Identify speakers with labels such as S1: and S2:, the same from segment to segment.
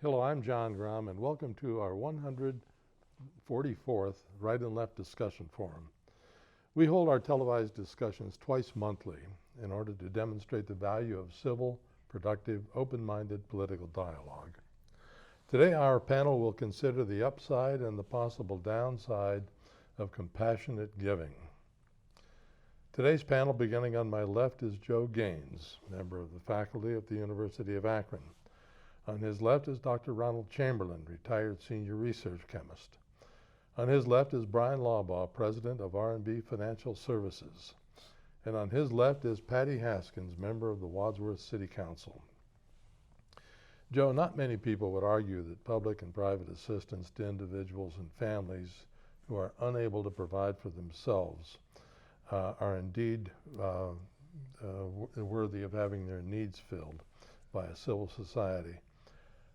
S1: Hello, I'm John Grom, and welcome to our 144th Right and Left Discussion Forum. We hold our televised discussions twice monthly in order to demonstrate the value of civil, productive, open-minded political dialogue. Today, our panel will consider the upside and the possible downside of compassionate giving. Today's panel, beginning on my left, is Joe Gaines, member of the faculty at the University of Akron. On his left is Dr. Ronald Chamberlin, retired senior research chemist. On his left is Bryan Laubaugh, president of R&B Financial Services. And on his left is Patty Haskins, member of the Wadsworth City Council. Joe, not many people would argue that public and private assistance to individuals and families who are unable to provide for themselves are indeed worthy of having their needs filled by a civil society.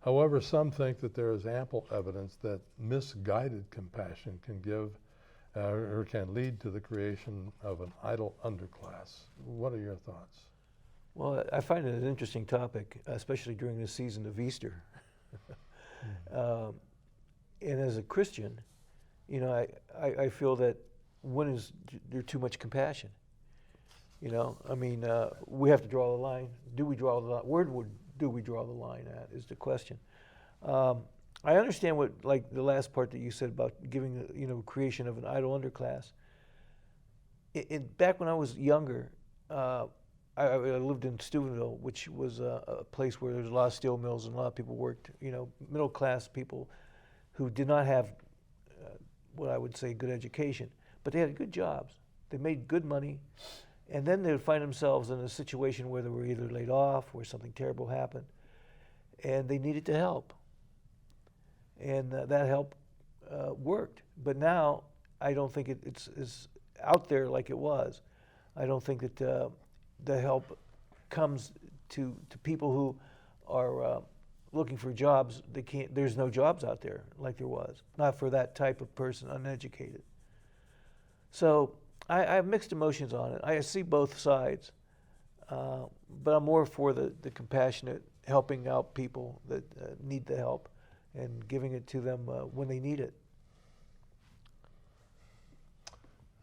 S1: However, some think that there is ample evidence that misguided compassion can give or can lead to the creation of an idle underclass. What are your thoughts?
S2: Well, I find it an interesting topic, especially during the season of Easter. And as a Christian, you know, I feel that when is there too much compassion? You know, I mean, we have to draw the line. Do we draw the line? Where do we draw the line at is the question. I understand what, like the last part that you said about giving, you know, creation of an idle underclass. Back when I was younger, I lived in Steubenville, which was a place where there's a lot of steel mills and a lot of people worked, you know, middle class people who did not have what I would say good education, but they had good jobs. They made good money. And then they would find themselves in a situation where they were either laid off or something terrible happened, and they needed to help. And that help worked. But now I don't think it's out there like it was. I don't think that the help comes to people who are looking for jobs. There's no jobs out there like there was, not for that type of person, uneducated. So I have mixed emotions on it. I see both sides, but I'm more for the compassionate, helping out people that need the help and giving it to them when they need it.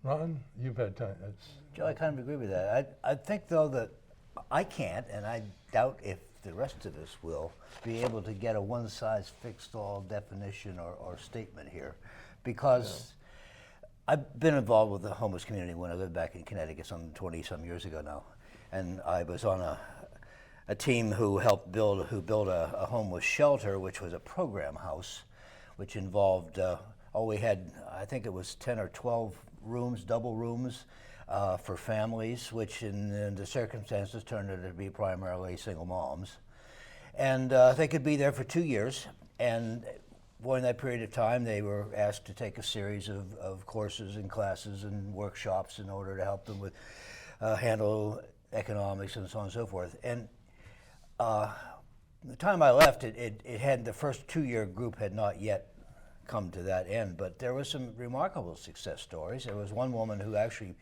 S1: Ron, you've had time.
S3: Joe, I kind of agree with that. I think, though, that I can't, and I doubt if the rest of us will, be able to get a one-size-fits-all definition or statement here, because I've been involved with the homeless community when I lived back in Connecticut some 20-some years ago now, and I was on a team who helped build a homeless shelter, which was a program house, which involved, we had, I think it was 10 or 12 rooms, double rooms for families, which in the circumstances turned out to be primarily single moms. And they could be there for 2 years, and during that period of time, they were asked to take a series of courses and classes and workshops in order to help them with handle economics and so on and so forth. And the time I left, it had the first 2-year group had not yet come to that end, but there were some remarkable success stories. There was one woman who actually,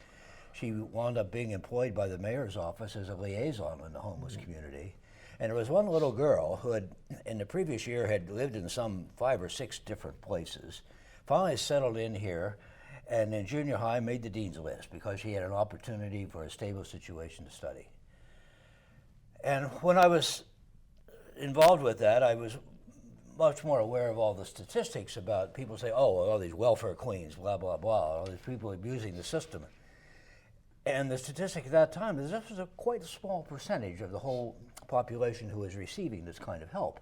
S3: she wound up being employed by the mayor's office as a liaison in the homeless community. And there was one little girl who had, in the previous year, had lived in some 5 or 6 different places, finally settled in here, and in junior high made the dean's list because she had an opportunity for a stable situation to study. And when I was involved with that, I was much more aware of all the statistics about people say, oh, all these welfare queens, blah, blah, blah, all these people abusing the system. And the statistic at that time is this was quite a small percentage of the whole population who is receiving this kind of help.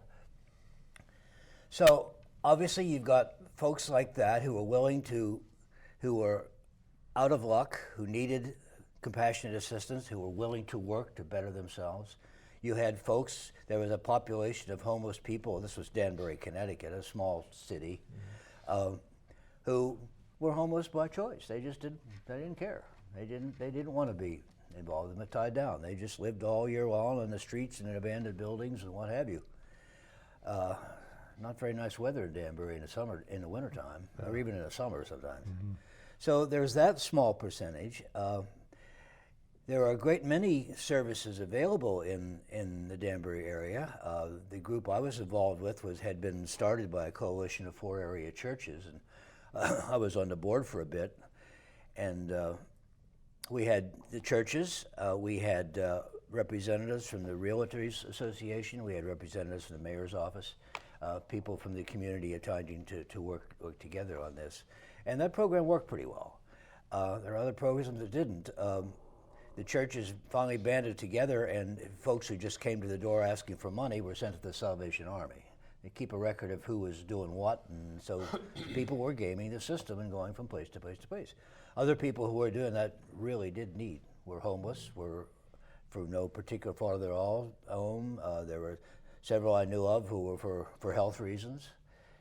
S3: So obviously you've got folks like that who are willing to, who were out of luck, who needed compassionate assistance, who were willing to work to better themselves. You had folks, there was a population of homeless people, this was Danbury, Connecticut, a small city, who were homeless by choice. They just didn't care. They didn't want to be involved in the tied down. They just lived all year long on the streets and in abandoned buildings and what have you. Not very nice weather in Danbury in the summer, in the wintertime, or even in the summer sometimes. So there's that small percentage. There are a great many services available in the Danbury area. The group I was involved with had been started by a coalition of 4 area churches, and I was on the board for a bit. And we had the churches, we had representatives from the Realtors Association, we had representatives from the mayor's office, people from the community attempting to work together on this. And that program worked pretty well. There are other programs that didn't. The churches finally banded together, and folks who just came to the door asking for money were sent to the Salvation Army. They keep a record of who was doing what, and so people were gaming the system and going from place to place to place. Other people who were doing that really did need, were homeless, were for no particular fault of their own. There were several I knew of who were for health reasons,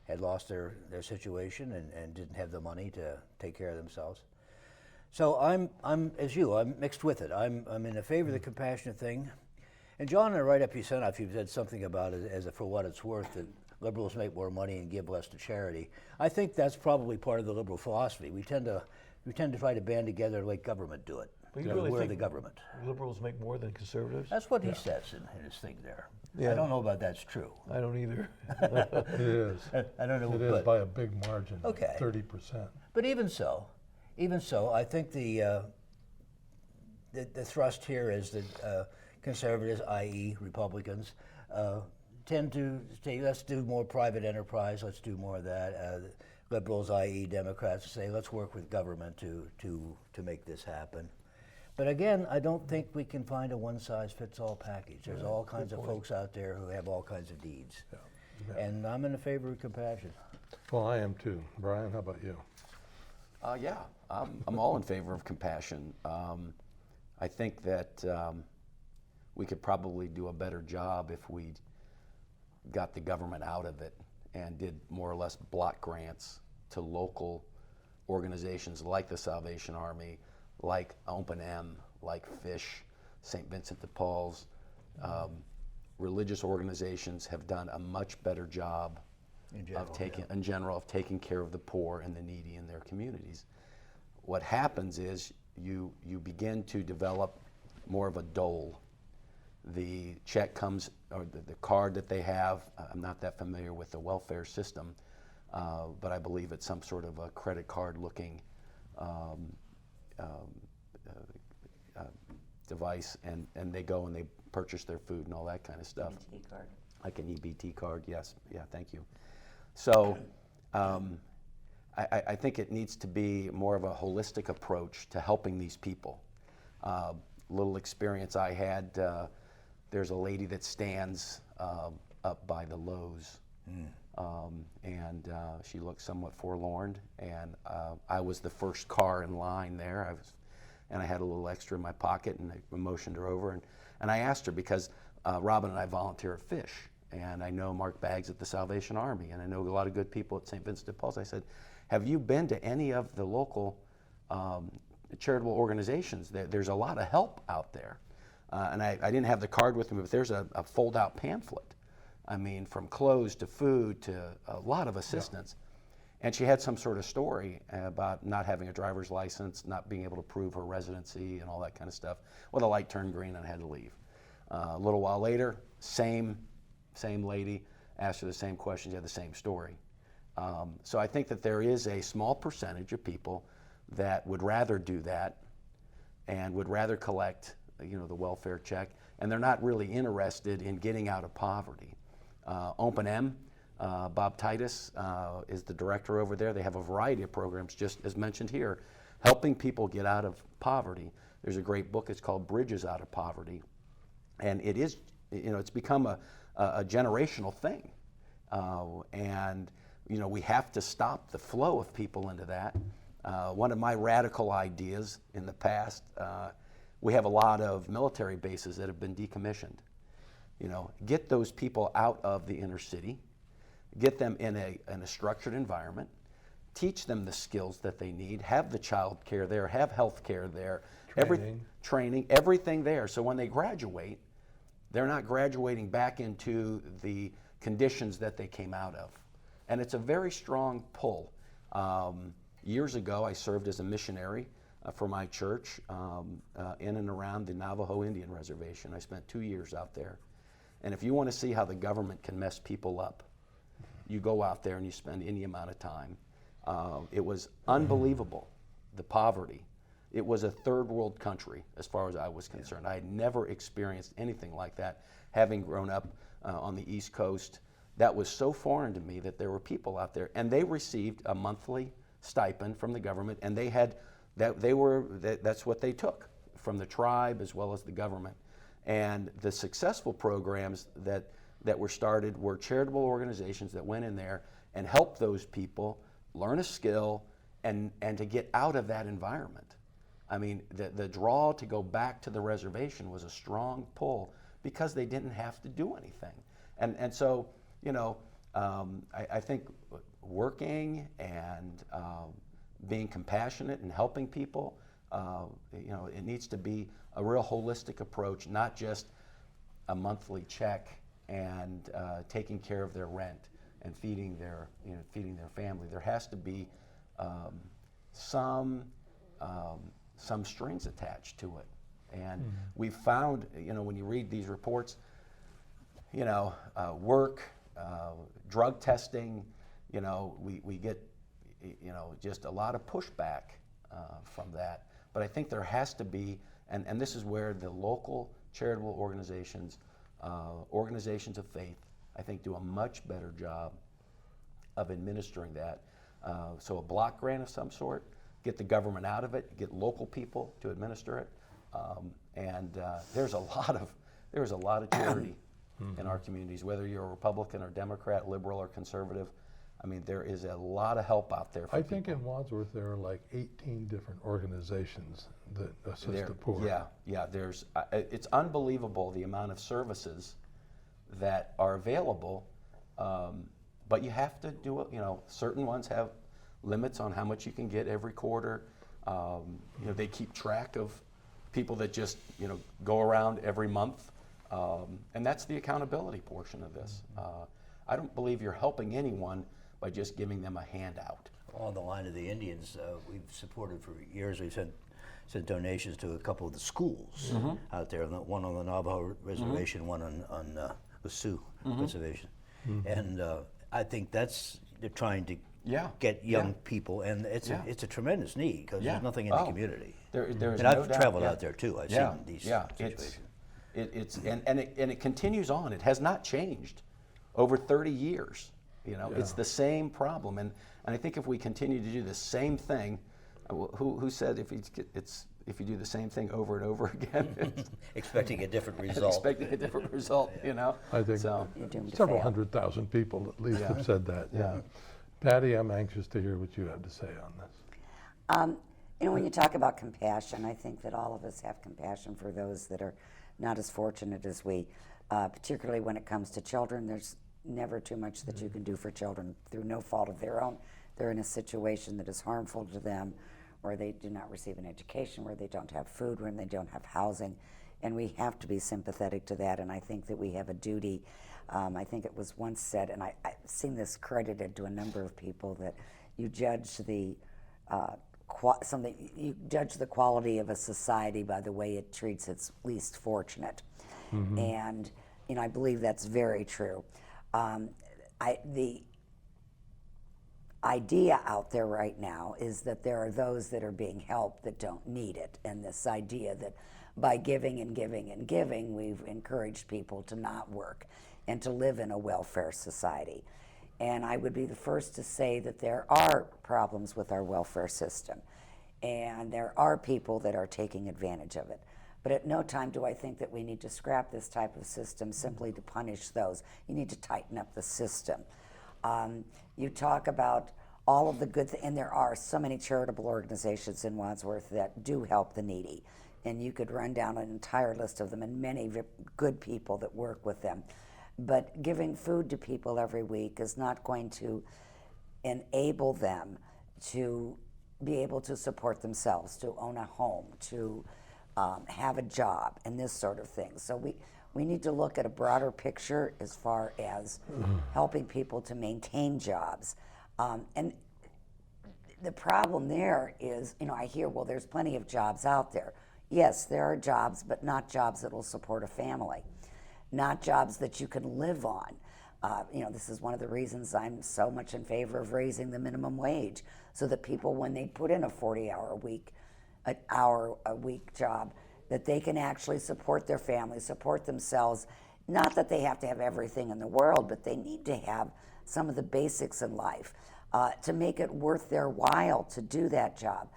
S3: had lost their situation and didn't have the money to take care of themselves. So I'm as you. I'm mixed with it. I'm in favor of the compassionate thing. And John, in a write-up you sent off, you said something about it as for what it's worth, that liberals make more money and give less to charity. I think that's probably part of the liberal philosophy. We tend to try to band together and let government do it.
S2: But you really
S3: We're
S2: think
S3: the government.
S2: liberals make more than conservatives?
S3: That's what he says in his thing there.
S2: Yeah.
S3: I don't know about that's true.
S2: I don't either.
S1: It is.
S3: I don't know.
S1: It is by a big margin,
S3: Okay.
S1: 30%.
S3: But even so, I think the thrust here is that conservatives, i.e. Republicans, tend to say, let's do more private enterprise, let's do more of that. Liberals, i.e. Democrats, say, let's work with government to make this happen. But again, I don't think we can find a one-size-fits-all package. There's all kinds of folks out there who have all kinds of needs.
S1: Yeah.
S3: And I'm in favor of compassion.
S1: Well, I am too. Brian, how about you?
S4: Yeah, I'm all in favor of compassion. I think that we could probably do a better job if we got the government out of it and did more or less block grants to local organizations like the Salvation Army, like Open M, like Fish, St. Vincent de Paul's. Religious organizations have done a much better job in general of taking care of the poor and the needy in their communities. What happens is you begin to develop more of a dole. The check comes, or the card that they have, I'm not that familiar with the welfare system, but I believe it's some sort of a credit card looking device, and they go and they purchase their food and all that kind of stuff.
S5: EBT card.
S4: Like an EBT card, yes. Yeah, thank you. So I think it needs to be more of a holistic approach to helping these people. Little experience I had, there's a lady that stands up by the Lowe's, and she looked somewhat forlorn, and I was the first car in line there. And I had a little extra in my pocket, and I motioned her over, and I asked her, because Robin and I volunteer at Fish, and I know Mark Baggs at the Salvation Army, and I know a lot of good people at St. Vincent de Paul's. I said, have you been to any of the local charitable organizations? There's a lot of help out there. And I didn't have the card with me, but there's a fold-out pamphlet. I mean, from clothes to food to a lot of assistance. Yeah. And she had some sort of story about not having a driver's license, not being able to prove her residency and all that kind of stuff. Well, the light turned green and I had to leave. A little while later, same lady, asked her the same questions, had the same story. So I think that there is a small percentage of people that would rather do that and would rather collect, the welfare check, and they're not really interested in getting out of poverty. Open M, Bob Titus is the director over there. They have a variety of programs, just as mentioned here, helping people get out of poverty. There's a great book, it's called Bridges Out of Poverty. And it is, it's become a generational thing. And we have to stop the flow of people into that. One of my radical ideas in the past, we have a lot of military bases that have been decommissioned. Get those people out of the inner city, get them in a structured environment, teach them the skills that they need, have the child care there, have health care there, training, everything there. So when they graduate, they're not graduating back into the conditions that they came out of. And it's a very strong pull. Years ago, I served as a missionary for my church in and around the Navajo Indian Reservation. I spent 2 years out there. And if you want to see how the government can mess people up, you go out there and you spend any amount of time. It was unbelievable, the poverty. It was a third world country as far as I was concerned. I had never experienced anything like that, having grown up on the East Coast. That was so foreign to me that there were people out there, and they received a monthly stipend from the government, and they had that's what they took from the tribe as well as the government. And the successful programs that were started were charitable organizations that went in there and helped those people learn a skill and to get out of that environment. I mean, the draw to go back to the reservation was a strong pull because they didn't have to do anything. And so, you know, I think working and being compassionate and helping people, you know, it needs to be a real holistic approach, not just a monthly check and taking care of their rent and feeding their family. There has to be some strings attached to it. And we've found, you know, when you read these reports, you know, work, drug testing, you know, we get, you know, just a lot of pushback from that. But I think there has to be, and this is where the local charitable organizations, organizations of faith, I think do a much better job of administering that. So a block grant of some sort, get the government out of it, get local people to administer it, and there's a lot of charity in our communities, whether you're a Republican or Democrat, liberal or conservative. I mean, there is a lot of help out there for
S1: I
S4: people.
S1: think in Wadsworth there are like 18 different organizations that assist the poor.
S4: Yeah. There's it's unbelievable the amount of services that are available, but you have to do it. You know, certain ones have limits on how much you can get every quarter. You know, they keep track of people that just, you know, go around every month, and that's the accountability portion of this. I don't believe you're helping anyone by just giving them a handout.
S3: On the line of the Indians, we've supported for years. We've sent donations to a couple of the schools out there. One on the Navajo Reservation, one on the Sioux Reservation, and I think they're trying to get young people, and it's a tremendous need because there's nothing in the community.
S4: There's
S3: and
S4: no
S3: I've
S4: doubt,
S3: traveled out there too. I've seen these situations.
S4: It continues on. It has not changed over 30 years. You know, it's the same problem, and I think if we continue to do the same thing, who said if you do the same thing over and over again,
S3: expecting a different result.
S4: Expecting a different result, you know.
S1: I think
S4: so.
S1: several 100,000 people at least have said that. Yeah. Patty, I'm anxious to hear what you have to say on this.
S5: You know, when you talk about compassion, I think that all of us have compassion for those that are not as fortunate as we, particularly when it comes to children. There's never too much that you can do for children through no fault of their own. They're in a situation that is harmful to them, where they do not receive an education, where they don't have food, where they don't have housing, and we have to be sympathetic to that, and I think that we have a duty. I think it was once said, and I've seen this credited to a number of people, that you judge the you judge the quality of a society by the way it treats its least fortunate. And you know, I believe that's very true. The idea out there right now is that there are those that are being helped that don't need it, and this idea that by giving and giving and giving, we've encouraged people to not work and to live in a welfare society. And I would be the first to say that there are problems with our welfare system, and there are people that are taking advantage of it. But at no time do I think that we need to scrap this type of system simply to punish those. You need to tighten up the system. You talk about all of the good and there are so many charitable organizations in Wadsworth that do help the needy. And you could run down an entire list of them and many good people that work with them. But giving food to people every week is not going to enable them to be able to support themselves, to own a home, to have a job, and this sort of thing. So we need to look at a broader picture as far as helping people to maintain jobs. And the problem there is, I hear, well, there's plenty of jobs out there. Yes, there are jobs, but not jobs that will support a family, not jobs that you can live on. This is one of the reasons I'm so much in favor of raising the minimum wage, so that people, when they put in a 40-hour-a-week job, that they can actually support their family, support themselves. Not that they have to have everything in the world, but they need to have some of the basics in life to make it worth their while to do that job.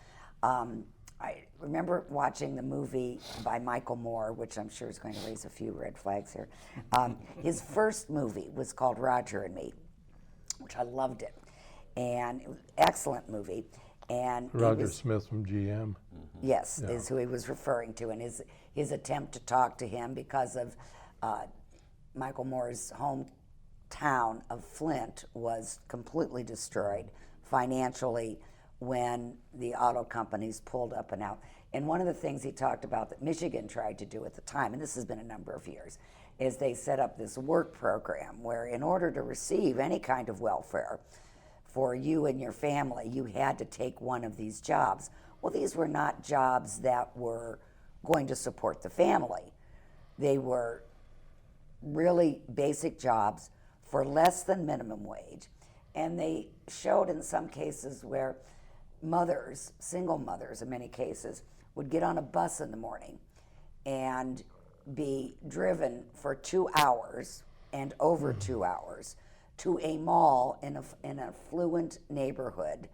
S5: I remember watching the movie by Michael Moore, which I'm sure is going to raise a few red flags here. His first movie was called Roger and Me, which I loved it. And it was an excellent movie. And
S1: Roger Smith from GM.
S5: Yes, is who he was referring to, and his attempt to talk to him because of Michael Moore's hometown of Flint was completely destroyed financially when the auto companies pulled up and out. And one of the things he talked about that Michigan tried to do at the time, and this has been a number of years, is they set up this work program where in order to receive any kind of welfare for you and your family, you had to take one of these jobs. Well, these were not jobs that were going to support the family. They were really basic jobs for less than minimum wage. And they showed in some cases where mothers, single mothers in many cases, would get on a bus in the morning and be driven for 2 hours and over 2 hours to a mall in an affluent neighborhood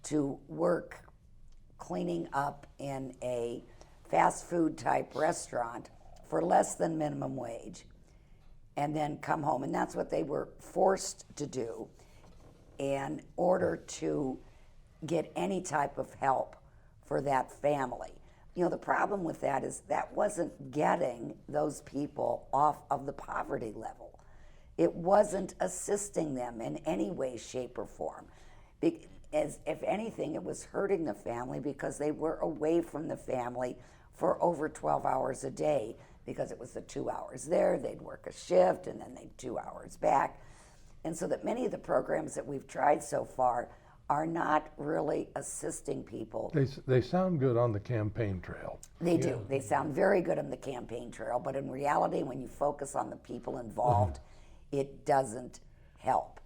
S5: to work cleaning up in a fast food type restaurant for less than minimum wage, and then come home. And that's what they were forced to do in order to get any type of help for that family. The problem with that is that wasn't getting those people off of the poverty level. It wasn't assisting them in any way, shape, or form. As if anything, it was hurting the family because they were away from the family for over 12 hours a day, because it was the 2 hours there, they'd work a shift, and then they'd 2 hours back. And so that many of the programs that we've tried so far are not really assisting people.
S1: They sound good on the campaign trail.
S5: They do. They sound very good on the campaign trail, but in reality, when you focus on the people involved, it doesn't help.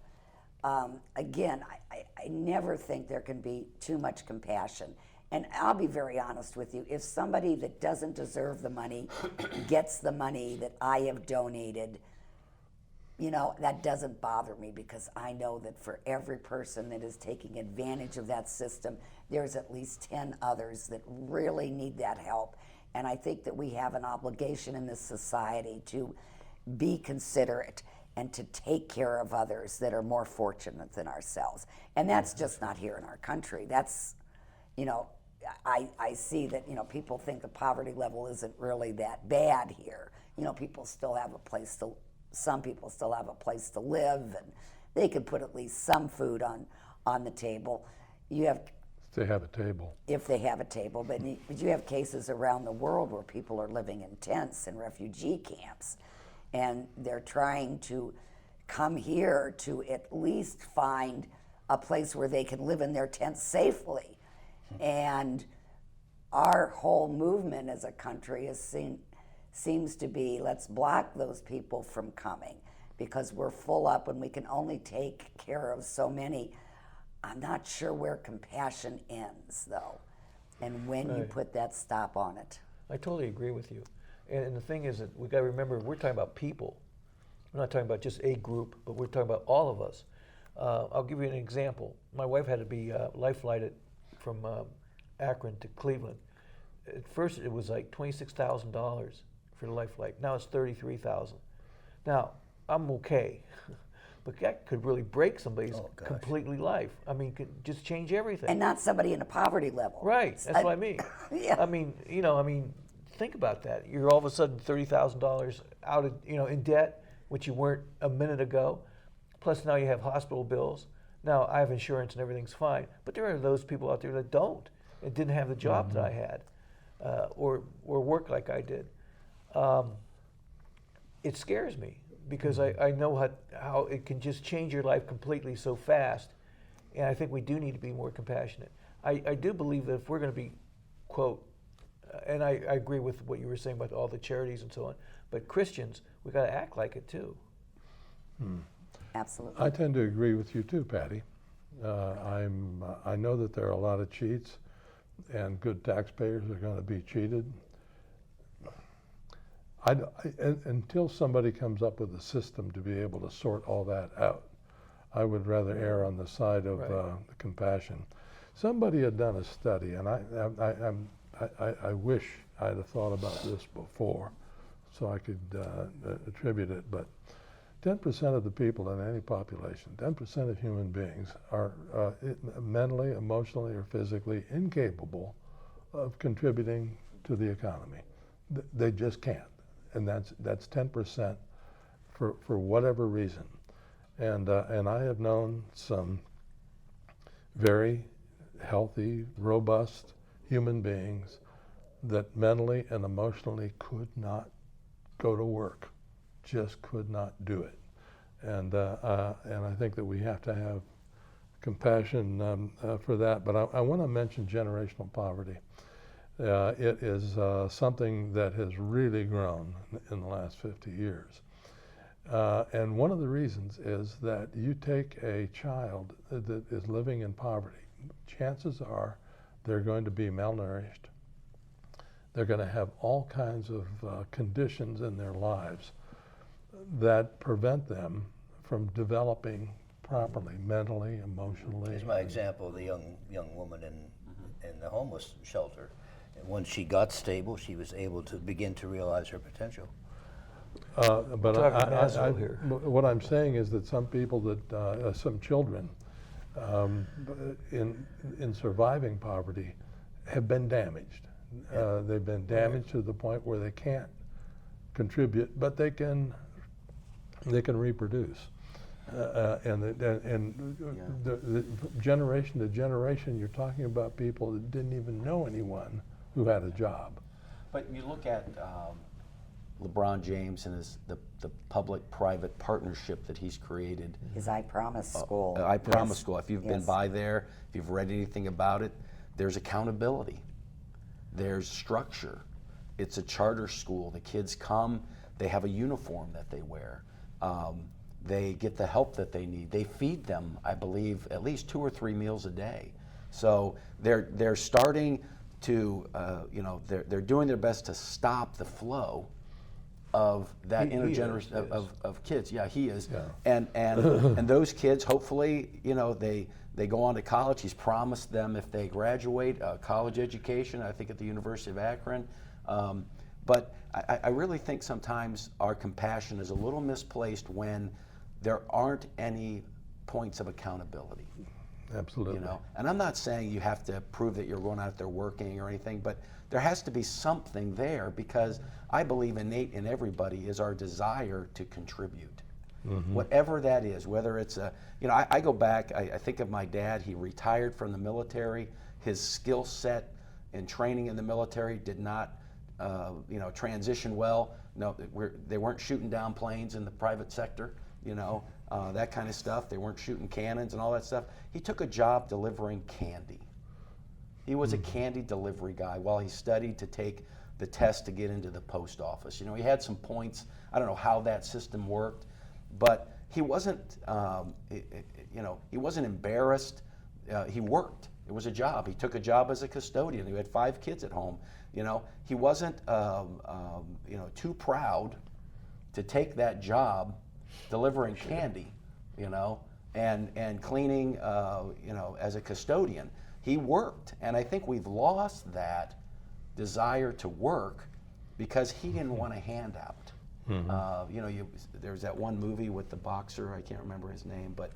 S5: Again, I never think there can be too much compassion. And I'll be very honest with you, if somebody that doesn't deserve the money gets the money that I have donated, that doesn't bother me, because I know that for every person that is taking advantage of that system, there's at least 10 others that really need that help. And I think that we have an obligation in this society to be considerate and to take care of others that are more fortunate than ourselves. And that's just not here in our country. That's, I see that, people think the poverty level isn't really that bad here. People still have a place to, some people still have a place to live, and they can put at least some food on the table. You have,
S1: If they have a table.
S5: if they have a table, but you have cases around the world where people are living in tents in refugee camps, and they're trying to come here to at least find a place where they can live in their tents safely. And our whole movement as a country seems to be, let's block those people from coming because we're full up and we can only take care of so many. I'm not sure where compassion ends, though, and when you put that stop on it.
S2: I totally agree with you. And the thing is that we got to remember, we're talking about people. We're not talking about just a group, but we're talking about all of us. I'll give you an example. My wife had to be life flighted from Akron to Cleveland. At first, it was like $26,000 for the life flight. Now it's $33,000. Now, I'm okay, but that could really break somebody's completely life. I mean, could just change everything.
S5: And not somebody in a poverty level.
S2: Right, that's what I mean.
S5: Yeah.
S2: I mean, think about that. You're all of a sudden $30,000 out of, in debt, which you weren't a minute ago. Plus now you have hospital bills. Now I have insurance and everything's fine. But there are those people out there that don't and didn't have the job that I had or work like I did. It scares me because I know how it can just change your life completely so fast. And I think we do need to be more compassionate. I do believe that if we're going to be, quote, and I agree with what you were saying about all the charities and so on, but Christians, we got to act like it too.
S5: Absolutely.
S1: I tend to agree with you too, Patty. I know that there are a lot of cheats, and good taxpayers are going to be cheated. Until somebody comes up with a system to be able to sort all that out, I would rather err on the side of compassion. Somebody had done a study, and I wish I'd have thought about this before, so I could attribute it. But 10% of the people in any population, 10% of human beings, are mentally, emotionally, or physically incapable of contributing to the economy. They just can't, and that's 10% for whatever reason. And I have known some very healthy, robust human beings that mentally and emotionally could not go to work, just could not do it. And I think that we have to have compassion for that. But I want to mention generational poverty. It is something that has really grown in the last 50 years. And one of the reasons is that you take a child that is living in poverty, chances are they're going to be malnourished. They're going to have all kinds of conditions in their lives that prevent them from developing properly, mentally, emotionally.
S3: Here's my example of the young woman in the homeless shelter. And once she got stable, she was able to begin to realize her potential.
S1: But
S2: Maslow here.
S1: what I'm saying is that some people that, some children, in surviving poverty, have been damaged. They've been damaged to the point where they can't contribute, but they can reproduce. And the generation to generation, you're talking about people that didn't even know anyone who had a job.
S4: But you look at LeBron James and the public-private partnership that he's created.
S5: His I Promise School.
S4: I Promise
S5: Yes.
S4: School. If you've been
S5: Yes.
S4: by there, if you've read anything about it, there's accountability. There's structure. It's a charter school. The kids come, they have a uniform that they wear. They get the help that they need. They feed them, I believe, at least 2 or 3 meals a day. So they're starting to, they're doing their best to stop the flow of that intergeneration of kids. Yeah, he is.
S1: Yeah.
S4: And those kids, hopefully, they go on to college. He's promised them, if they graduate, a college education, I think at the University of Akron. But I really think sometimes our compassion is a little misplaced when there aren't any points of accountability.
S1: Absolutely.
S4: And I'm not saying you have to prove that you're going out there working or anything, but there has to be something there, because I believe innate in everybody is our desire to contribute. Mm-hmm. Whatever that is, whether it's I go back, I think of my dad. He retired from the military. His skill set and training in the military did not transition well. No, they weren't shooting down planes in the private sector, that kind of stuff. They weren't shooting cannons and all that stuff. He took a job delivering candy. He was a candy delivery guy while he studied to take the test to get into the post office. He had some points. I don't know how that system worked, but he wasn't, he wasn't embarrassed. He worked. It was a job. He took a job as a custodian. He had 5 kids at home. He wasn't, too proud to take that job delivering candy, and cleaning, as a custodian. He worked, and I think we've lost that desire to work because he didn't want a handout. Mm-hmm. There's that one movie with the boxer. I can't remember his name, but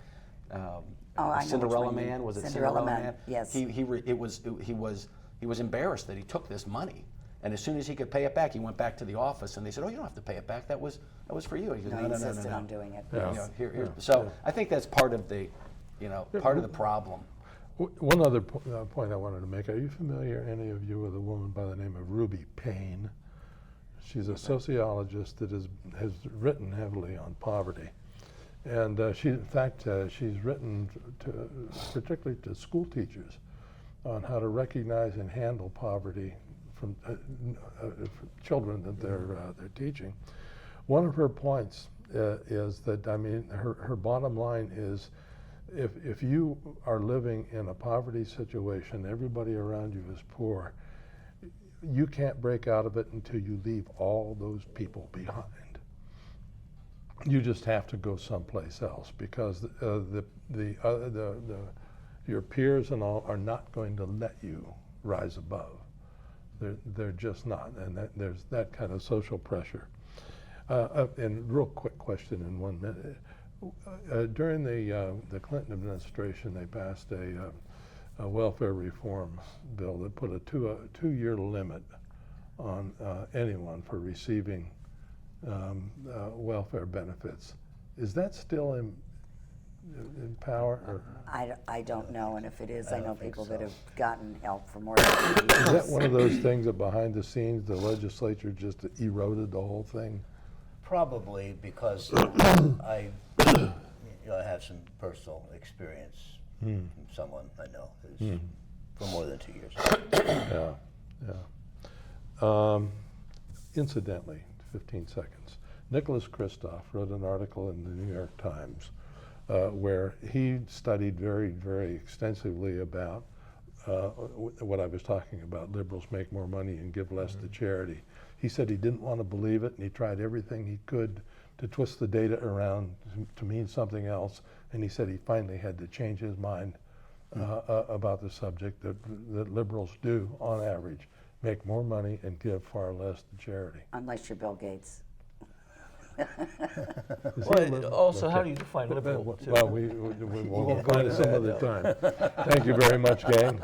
S4: Cinderella Man. Was it Cinderella Man?
S5: Yes.
S4: He was embarrassed that he took this money, and as soon as he could pay it back, he went back to the office, and they said, "Oh, you don't have to pay it back. That was for you." He goes,
S5: He insisted on doing it.
S1: Yeah.
S5: Yes.
S4: So I think that's part of the, part of the problem.
S1: One other point I wanted to make. Are you familiar, any of you, with a woman by the name of Ruby Payne? She's a sociologist that has written heavily on poverty. And in fact, she's written particularly to school teachers on how to recognize and handle poverty from children that they're teaching. One of her points is that, I mean, her bottom line is, if you are living in a poverty situation, everybody around you is poor, you can't break out of it until you leave all those people behind. You just have to go someplace else, because your peers and all are not going to let you rise above. They're just not, and there's that kind of social pressure. And real quick question in 1 minute. During the Clinton administration, they passed a welfare reform bill that put a two-year limit on anyone for receiving welfare benefits. Is that still in power? Or?
S5: I don't know, and if it is, I know people that have gotten help for more than 2 years.
S1: Is that one of those things that behind the scenes the legislature just eroded the whole thing?
S3: Probably, because I have some personal experience from someone I know who's for more than 2 years.
S1: Yeah. Incidentally, 15 seconds. Nicholas Kristof wrote an article in the New York Times where he studied very, very extensively about what I was talking about. Liberals make more money and give less to charity. He said he didn't want to believe it, and he tried everything he could to twist the data around to mean something else, and he said he finally had to change his mind about the subject, that liberals do, on average, make more money and give far less to charity.
S5: Unless you're Bill Gates.
S2: Well, also, how do you define liberal?
S1: Well, we'll find it some other time. Thank you very much, gang.